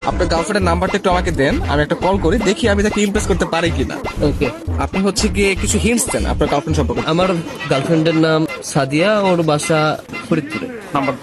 আপনার গার্লফ্রেন্ডের নাম্বারটা একটু আমাকে দেন, আমি একটা কল করি, দেখি আমি তাকে ইমপ্রেস করতে পারি কিনা। ওকে। আপনি হচ্ছে গিয়ে কিছু হিন্টস দেন আপনার গার্লফ্রেন্ড সম্পর্কে। আমার গার্লফ্রেন্ডের নাম সাদিয়া, ওর বাসা ফরিদপুরে। নাম্বার।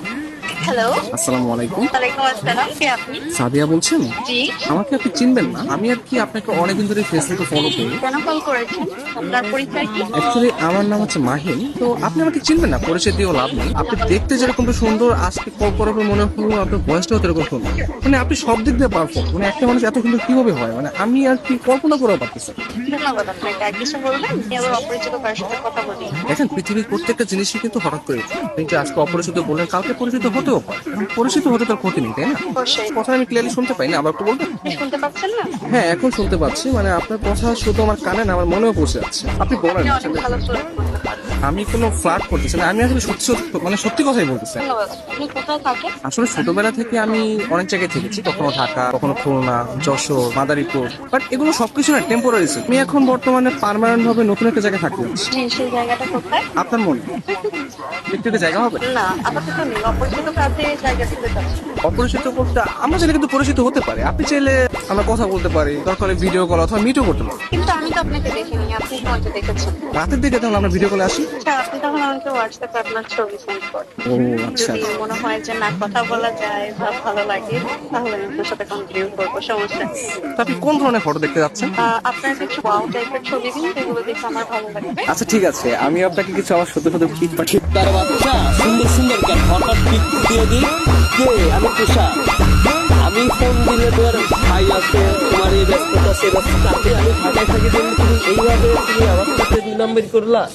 হ্যালো, আসসালামু আলাইকুম। ওয়ালাইকুম আসসালাম। কে আপনি? সাদিয়া বলছেন? জি। আমাকে আপনি চিনবেন না, আমি আর কি আপনাকে অনেকদিন ধরে ফেসবুকে ফলো করি। কেন কল করেছেন? আপনার পরিচয় কি? অ্যাকচুয়ালি আমার নাম হচ্ছে মাহিন। তো আপনি আমাকে চিনবেন না, পরিচয় দিয়েও লাভ নেই। আপনি দেখতে যেরকম সুন্দর, আজকে কল করার পর মনে হলো আপনার বয়সটাও এরকম সুন্দর। মানে আপনি সব দিক দিয়ে পারফেক্ট। মানে একটা মানুষ এত সুন্দর কিভাবে হয়, মানে আমি আর কি কল্পনা করেও পারতেছি না। ধন্যবাদ আপনাকে। আর কিছু বলবেন? আমি আবার অপরিচিত কারোর সাথে কথা বলি। দেখেন, পৃথিবীর প্রত্যেকটা জিনিসই কিন্তু হঠাৎ করে হয়। আপনি যে আজকে অপরিচিত বললেন, কালকে পরিচিত হতেও পারে। এখন পরিচিত হতে তার ক্ষতি নেই, তাই না? অবশ্যই। কথা আমি ক্লিয়ারলি শুনতে পাই না, আবার একটু বলবেন? শুনতে পাচ্ছেন না? হ্যাঁ, এখন শুনতে পাচ্ছি। মানে আপনার কথা শুধু আমার কানে না, আমার মনেও পৌঁছে যাচ্ছে। আপনি বলেন। আপনি অনেক ভালো ফ্লার্ট করতে পারেন। আমি কোনো ফ্লার্ট করতেছি না, আমি আসলে সত্যি মানে সত্যি কথাই বলতেছি। ধন্যবাদ। আপনি কোথায় থাকেন? আসলে ছোটবেলা থেকে আমি অনেক জায়গায় থেকেছি, কখনো ঢাকা, কখনো খুলনা, যশোর, মাদারীপুর। বাট এগুলো সবকিছু না টেম্পোরারি। আমি এখন বর্তমানে পার্মানেন্ট ভাবে নতুন একটা জায়গায় থাকতে যাচ্ছি। জি, সেই জায়গাটা কোথায়? আপনার মনে একটু একটা জায়গা হবে? না, আপাতত নেই। অপরিচিত কাজে জায়গা থেকে যাচ্ছি। অপরিচিত বলতে আমরা চাইলে কিন্তু পরিচিত হতে পারি। আপনি চাইলে আমরা কথা বলতে পারি, দরকার হলে ভিডিও কল অথবা মিটও করতে পারি। কিন্তু আমি তো আপনাকে দেখিনি, আপনি আমাকে দেখেছেন। রাতের দিকে তাহলে আমরা ভিডিও কলে আসি। আচ্ছা, আপনি তখন আমাকে হোয়াটসঅ্যাপে আপনার ছবি সেন্ড করেন। ও আচ্ছা। যদি মনে হয় যে না, কথা বলা যায় বা ভালো লাগে, তাহলে আমি আপনার সাথে কন্টিনিউ করবো, সমস্যা নেই। তো আপনি কোন ধরনের ফটো দেখতে যাচ্ছেন? আপনার কিছু ওয়াও টাইপের ছবি দিন, যেগুলো দেখে আমার ভালো লাগবে। আচ্ছা ঠিক আছে, আমি আপনাকে কিছু আমার সত্য সত্য পিক পাঠিয়ে। তার বাচ্চা সুন্দর সুন্দর কেন হঠাৎ পিক দিয়ে দিই। কে? আমি তুষার। আমি ফোন দিলে তোর ভাই আছে, তোমার এই ব্যস্ততা সে ব্যস্ততা, আমি ঢাকায় থাকি, তুমি এইভাবে তুমি আমার সাথে 2 নম্বর করলা।